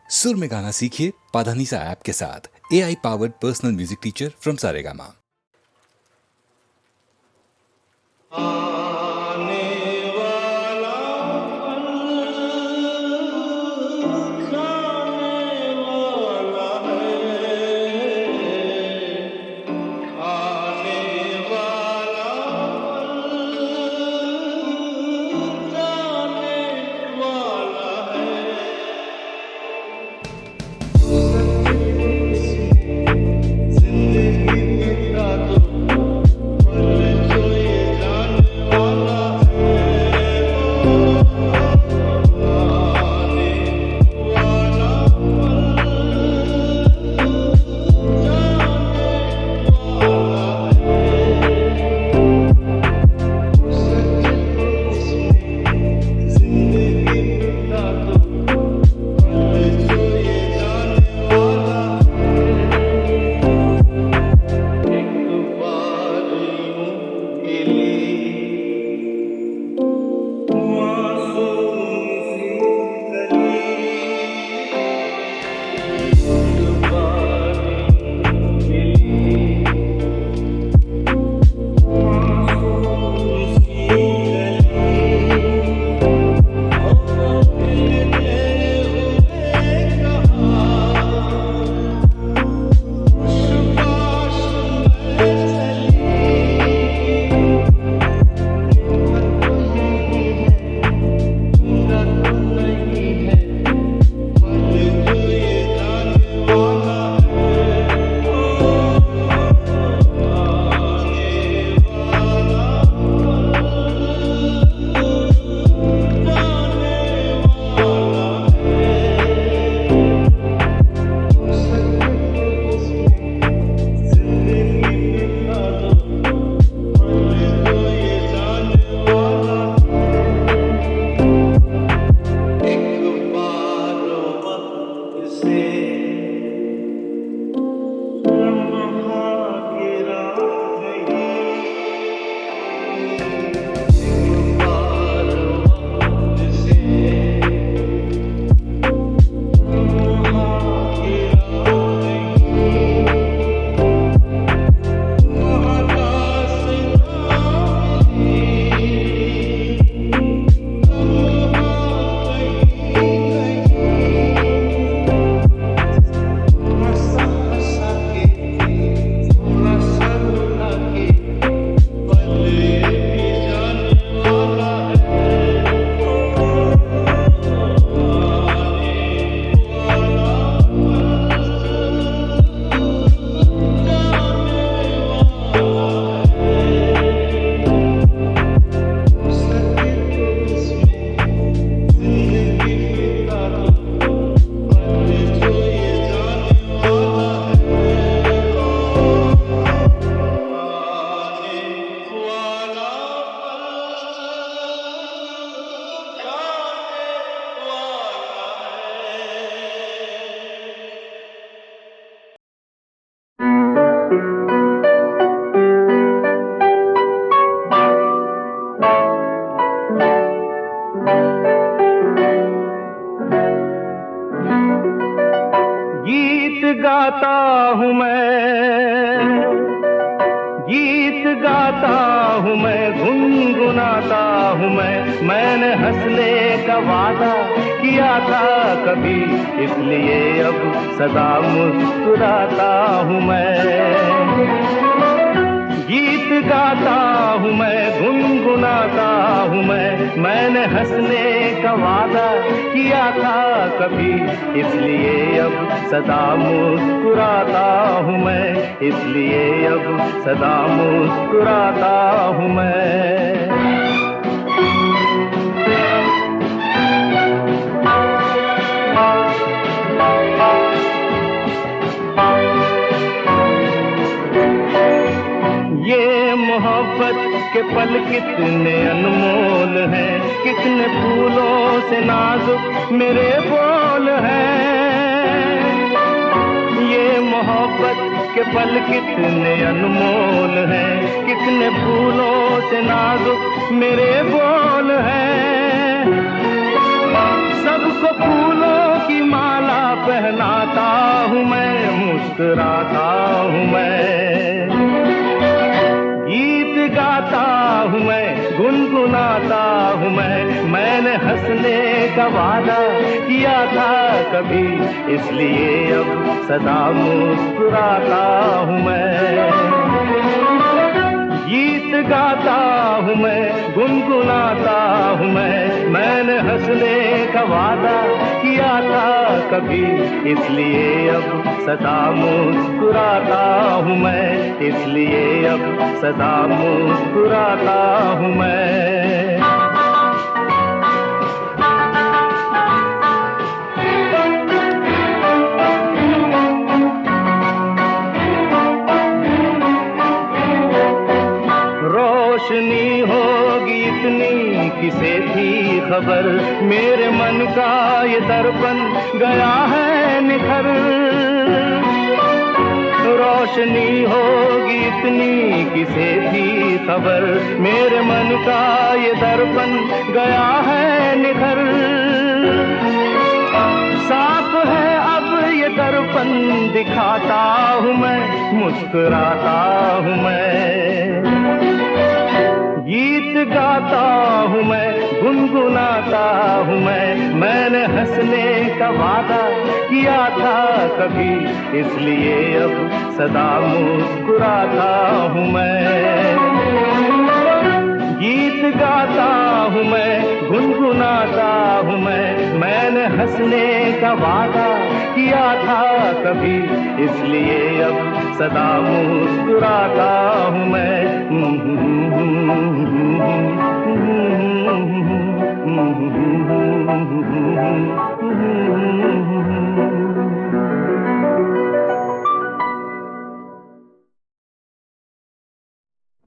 सुर में गाना सीखिए पाधानीसा ऐप के साथ। AI powered personal music teacher from Saregama. गाता हूँ मैं गुनगुनाता हूँ मैंने हंसने का वादा किया था कभी, इसलिए अब सदा मुस्कुराता हूँ मैं। गीत गाता हूँ मैं गुनगुनाता हूँ मैंने हंसने का वादा किया था कभी, इसलिए अब सदा मुस्कुराता हूँ मैं, इसलिए अब सदा मुस्कुराता हूँ मैं। ये मोहब्बत के पल कितने अनमोल हैं, कितने फूलों से नाजुक मेरे बोल हैं। ये मोहब्बत के पल कितने अनमोल हैं, कितने फूलों से नाजुक मेरे बोल हैं। सबको फूलों की माला मुस्कुराता हूँ मैं, गीत गाता हूँ मैं, गुनगुनाता हूँ मैंने हंसने का वादा किया था कभी, इसलिए अब सदा मुस्कुराता हूँ मैं। गीत गाता हूँ मैं, गुनगुनाता हूँ मैंने हंसने का वादा किया था कभी, इसलिए अब सदा मुस्कुराता हूँ मैं, इसलिए अब सदा मुस्कुराता हूँ मैं। रोशनी होगी इतनी किसे थी खबर, मेरे मन का ये दर्पण गया है निखर। रोशनी होगी इतनी किसे थी खबर, मेरे मन का ये दर्पण गया है निखर। साफ है अब ये दर्पण दिखाता हूँ मैं, मुस्कुराता हूँ मैं। गीत गाता हूँ मैं, गुनगुनाता हूँ मैंने हंसने का वादा किया था कभी, इसलिए अब सदा मुस्कुराता हूँ मैं। गीत गाता हूँ मैं, गुनगुनाता हूँ मैंने हंसने का वादा किया था कभी, इसलिए अब सदा मुस्कुराता हूँ मैं।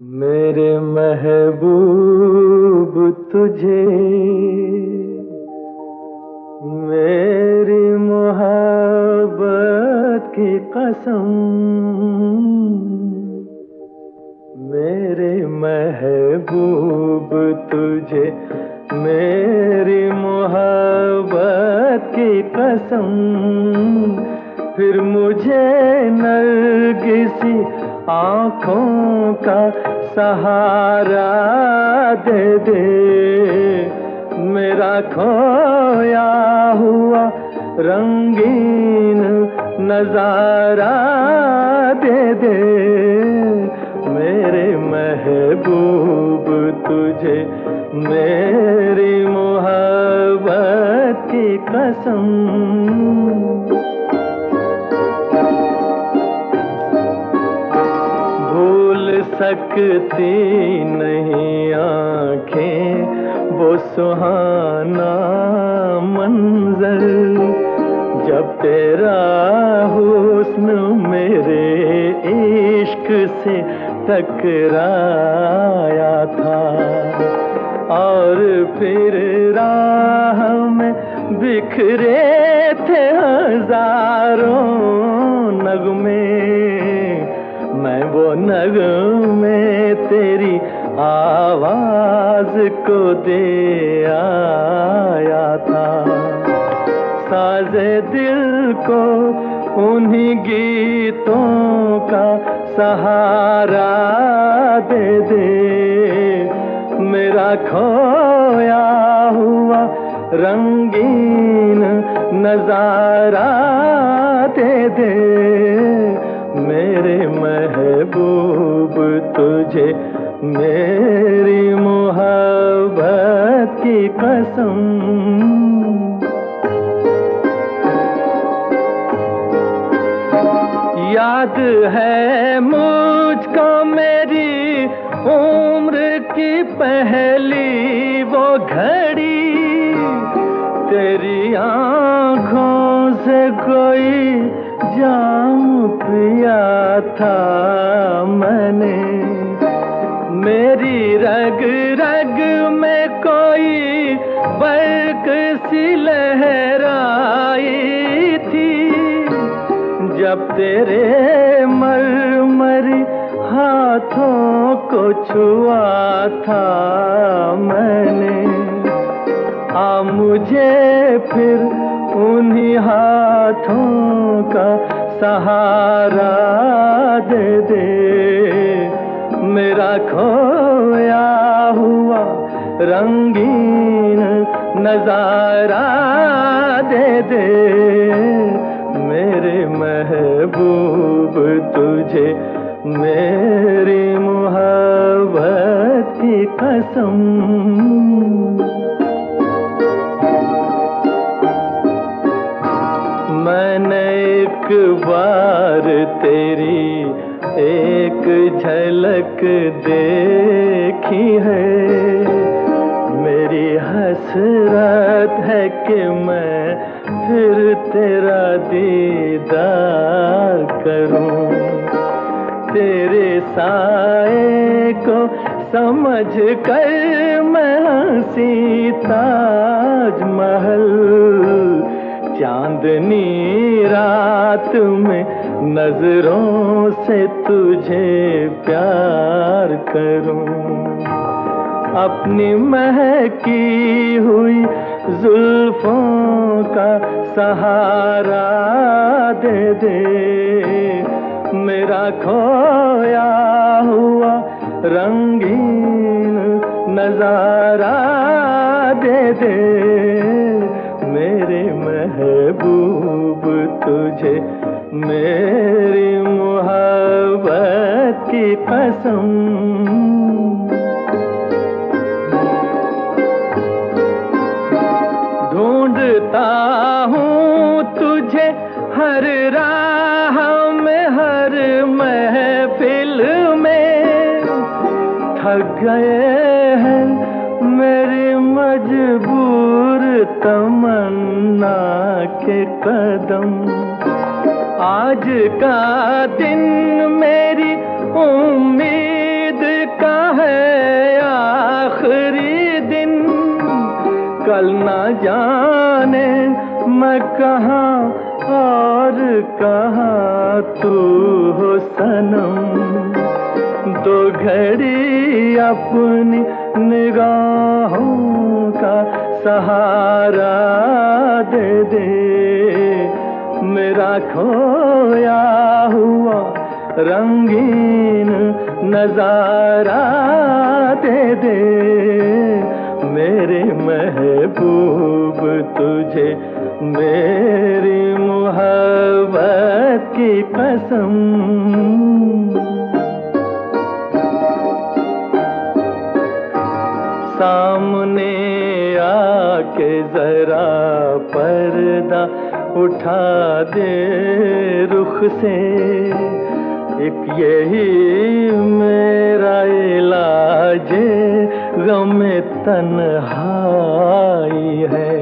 मेरे महबूब तुझे मेरी मोहब्बत की कसम, मेरे महबूब तुझे मेरी मोहब्बत की कसम, फिर मुझे नरगिसी आँखों का सहारा दे दे, मेरा खोया हुआ रंगीन नजारा दे दे। मेरे महबूब तुझे मेरी मोहब्बत की कसम। सकती नहीं आँखें वो सुहाना मंजर, जब तेरा हुस्न मेरे इश्क से टकराया था, और फिर राह में बिखरे थे हजारों नगमे, मैं वो नगमे तेरी आवाज को दे आया था। साज़े दिल को उन्हीं गीतों का सहारा दे दे, मेरा खोया हुआ रंगीन नजारा दे दे। मेरे महबूब तुझे मेरी मोहब्बत की कसम। याद है मुझको मेरी उम्र की पहली वो घड़ी, तेरी आँखों से कोई जाम पिया था मैंने, मेरी रग रग में कोई बर्क सी लहराई थी, जब तेरे मरमरी हाथों को छुआ था मैंने। मुझे फिर उन्हीं हाथों का सहारा दे दे, मेरा खोया हुआ रंगीन नजारा दे दे, मेरे महबूब तुझे मेरी मोहब्बत की कसम। मैंने एक बार तेरी एक झलक देखी है, मेरी हसरत है कि मैं फिर तेरा दीदार करूं, तेरे साए को समझ कर मैं हंसी ताजमहल, चांदनी रात में नजरों से तुझे प्यार करूं, अपनी महकी हुई जुल्फों का सहारा दे दे, मेरा खोया हुआ रंगीन नजारा दे दे, मेरे महबूब तुझे मेरी मोहब्बत की कसम। ढूंढता हूँ तुझे हर राह में, हर महफिल में, थक गए हैं मेरी मजबूर तमन्ना के कदम, आज का दिन मेरी उम्मीद का है आखिरी दिन, कल ना जाने मैं कहाँ और कहाँ तू हो सनम, दो घड़ी अपनी निगाहों का सहारा दे दे, मेरा खोया हुआ रंगीन नजारा दे दे, मेरे महबूब तुझे मेरी मोहब्बत की कसम। सामने आके जरा पर्दा उठा दे रुख से, एक यही मेरा इलाज गमे तन्हाई है,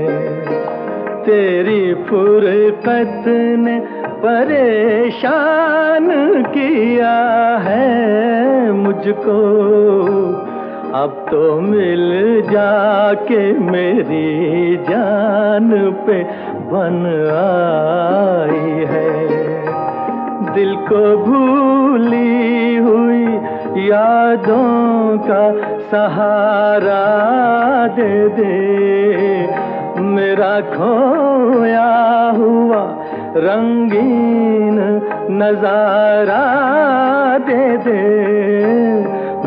तेरी फुरकत ने परेशान किया है मुझको, अब तो मिल जाके मेरी जान पे बन आई है, दिल को भूली हुई यादों का सहारा दे दे, मेरा खोया हुआ रंगीन नजारा दे दे,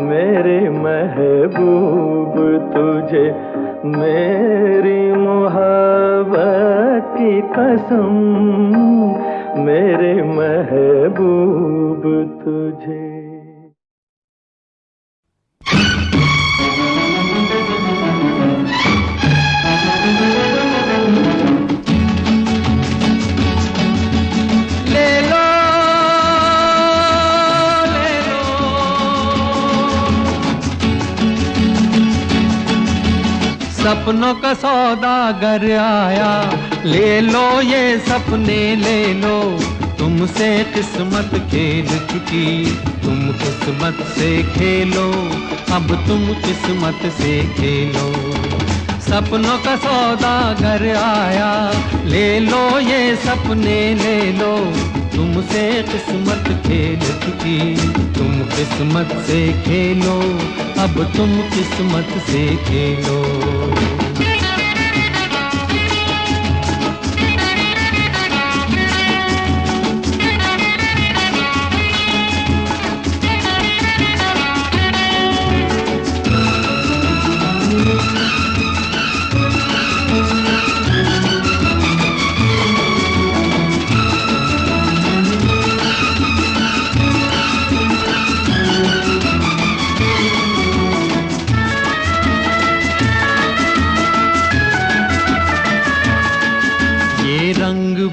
मेरे महबूब तुझे मेरी मोहब्बत की कसम, मेरे महबूब तुझे। सपनों का सौदागर आया, ले लो ये सपने ले लो, तुमसे किस्मत खेल चुकी, तुम किस्मत से खेलो, अब तुम किस्मत से खेलो। सपनों का सौदागर आया, ले लो ये सपने ले लो, तुमसे किस्मत खेल चुकी, तुम किस्मत से खेलो, अब तुम किस्मत से खेलो।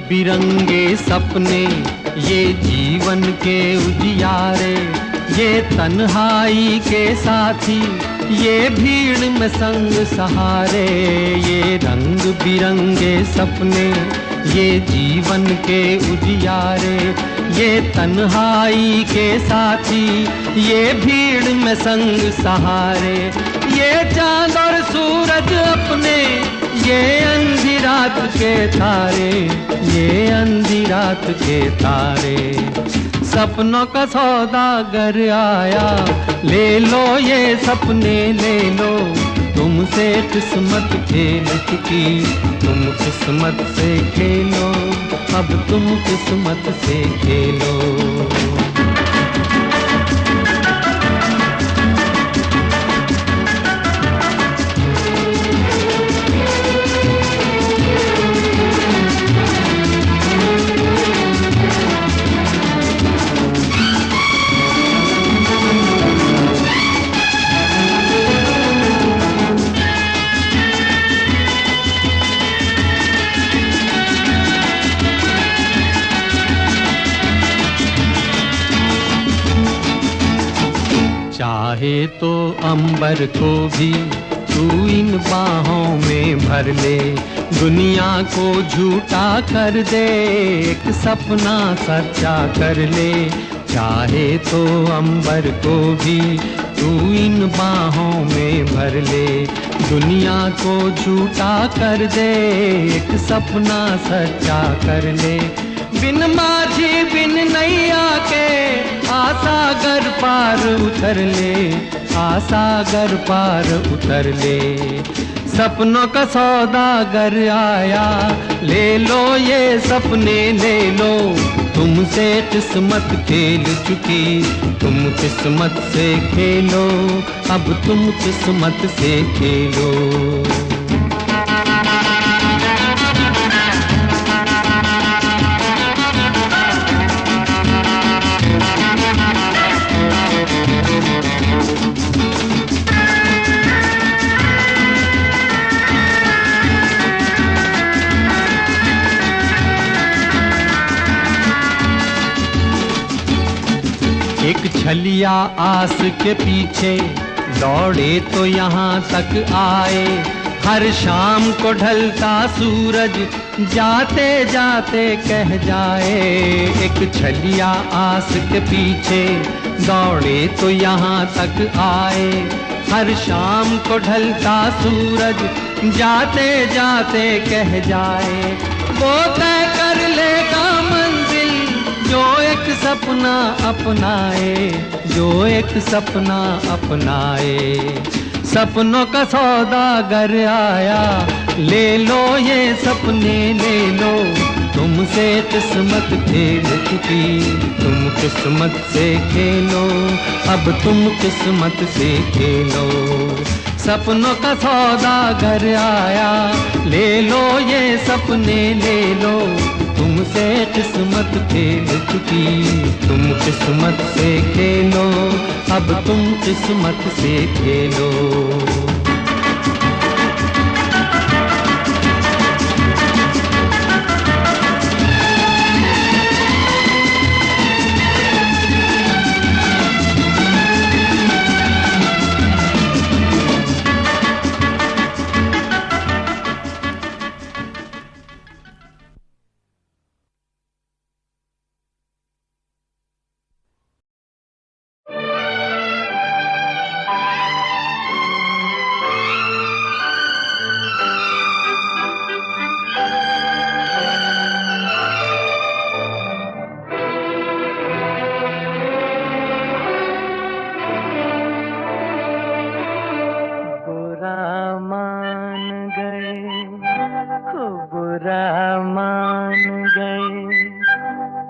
बिरंगे सपने, ये जीवन के उजियारे, ये तन्हाई के साथी, ये भीड़ में संग सहारे। ये रंग बिरंगे सपने, ये जीवन के उजियारे, ये तन्हाई के साथी, ये भीड़ में संग सहारे। ये चांद और सूरज अपने, ये अंधी रात के तारे, ये अंधी रात के तारे। सपनों का सौदागर आया, ले लो ये सपने ले लो। तुमसे किस्मत खेल चुकी, तुम किस्मत से खेलो, अब तुम किस्मत से खेलो। चाहे तो अंबर को भी तू इन बाहों में भर ले, दुनिया को झूठा कर दे, एक सपना सच्चा कर ले। चाहे तो अंबर को भी तू इन बाहों में भर ले, दुनिया को झूठा कर दे, एक सपना सच्चा कर ले। बिन माझी बिन नैया के आसागर पार उतर ले, आसागर पार उतर ले। सपनों का सौदागर आया, ले लो ये सपने ले लो। तुमसे किस्मत खेल चुकी, तुम किस्मत से खेलो, अब तुम किस्मत से खेलो। एक छलिया आस के पीछे दौड़े तो यहाँ तक आए, हर शाम को ढलता सूरज जाते जाते कह जाए। एक छलिया आस के पीछे दौड़े तो यहाँ तक आए, हर शाम को ढलता सूरज जाते जाते कह जाए। वो तय कर लेगा मंजिल जो एक सपना अपनाए, जो एक सपना अपनाए। सपनों का सौदागर आया, ले लो ये सपने ले लो। तुमसे किस्मत खेल चुकी, तुम किस्मत से खेलो, अब तुम किस्मत से खेलो। सपनों का सौदागर आया, ले लो ये सपने ले लो। तुमसे किस्मत खेल चुकी, तुम किस्मत से खेलो, अब तुम किस्मत से खेलो।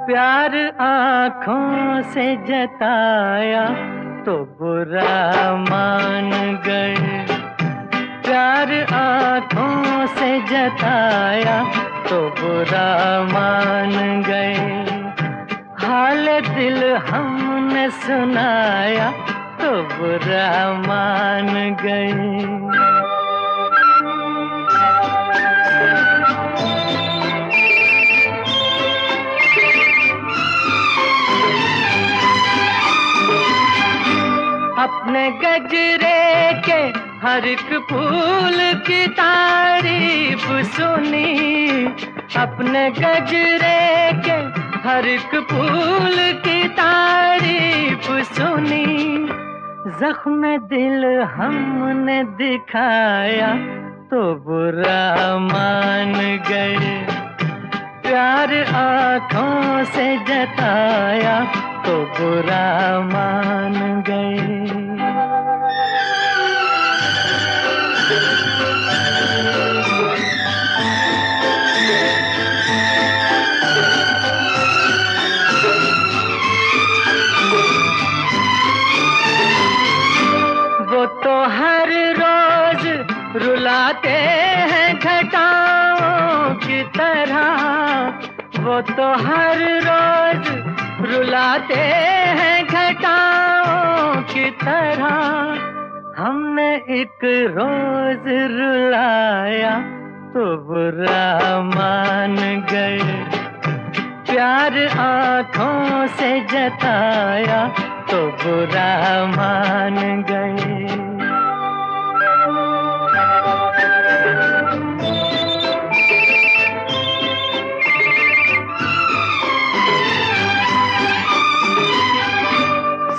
प्यार आँखों से जताया तो बुरा मान गए, प्यार आँखों से जताया तो बुरा मान गए। हाल दिल हमने सुनाया तो बुरा मान गए। अपने गजरे के हर एक फूल की तारीफ सुनी, अपने गजरे के हर एक फूल की तारीफ सुनी। जख्म दिल हमने दिखाया तो बुरा मान गए, प्यार आँखों से जताया तो बुरा मान गए। वो तो हर रोज रुलाते हैं घटाओं की तरह, वो तो हर रोज रुलाते हैं घटाओं की तरह। हमने एक रोज रुलाया तो बुरा मान गए, प्यार आँखों से जताया तो बुरा मान गए।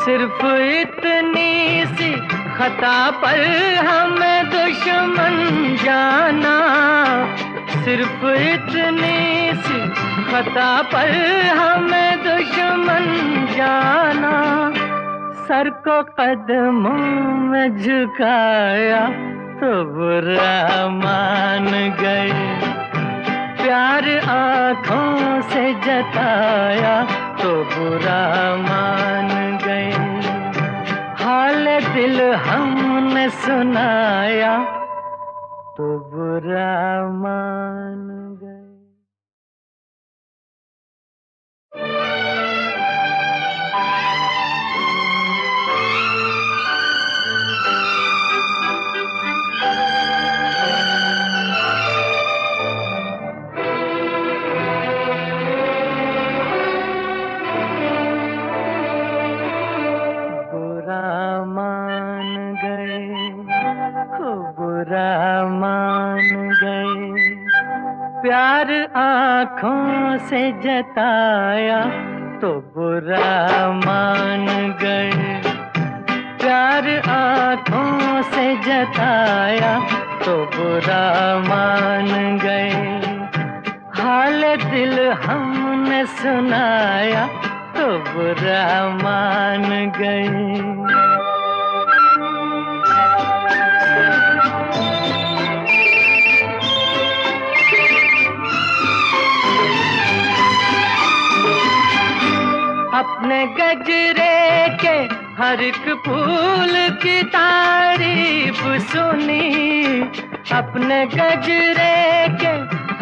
सिर्फ इतनी सी खता पर हमें दुश्मन जाना, सिर्फ इतनी सी खता पर हमें दुश्मन जाना। सर को कदमों में झुकाया तो बुरा मान गए, प्यार आँखों से जताया तो बुरा मान गए। हाल दिल हमने सुनाया तो बुरा मान गए। बुरा मान गए, प्यार आँखों से जताया तो बुरा मान गए, प्यार आँखों से जताया तो बुरा मान गए। हाल दिल हमने सुनाया तो बुरा मान गए। अपने गजरे के हर एक फूल की तारीफ सुनी, अपने गजरे के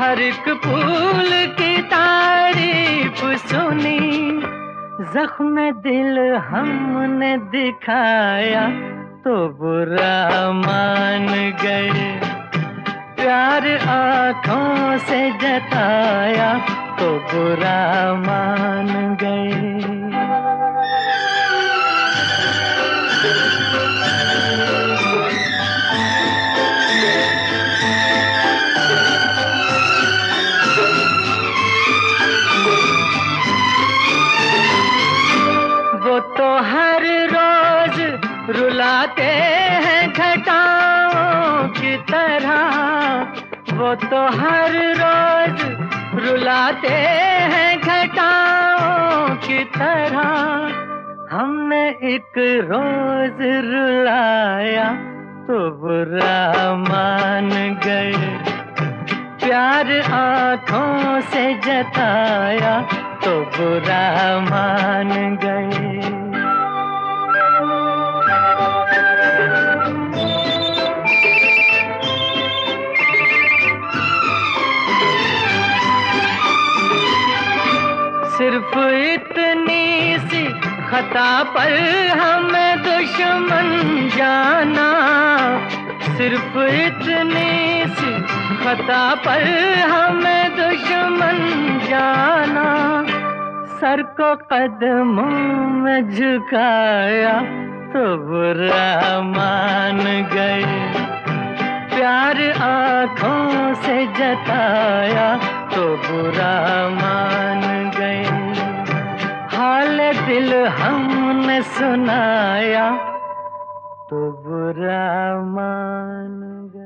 हर एक फूल की तारीफ सुनी। जख्म दिल हमने दिखाया तो बुरा मान गए, प्यार आँखों से जताया तो बुरा मान गए। वो तो हर रोज रुलाते हैं घटाओं की तरह, वो तो हर रोज रुलाते हैं घटाओं की तरह। हमने एक रोज रुलाया तो बुरा मान गए, प्यार आँखों से जताया तो बुरा मान गए। सिर्फ इतनी सी खता पर हमें दुश्मन जाना, सिर्फ इतनी सी खता पर हमें दुश्मन जाना। सर को कदमों में झुकाया तो बुरा मान गए, प्यार आँखों से जताया तो बुरा मान गए, हाल दिल हमने सुनाया तो बुरा मान गए।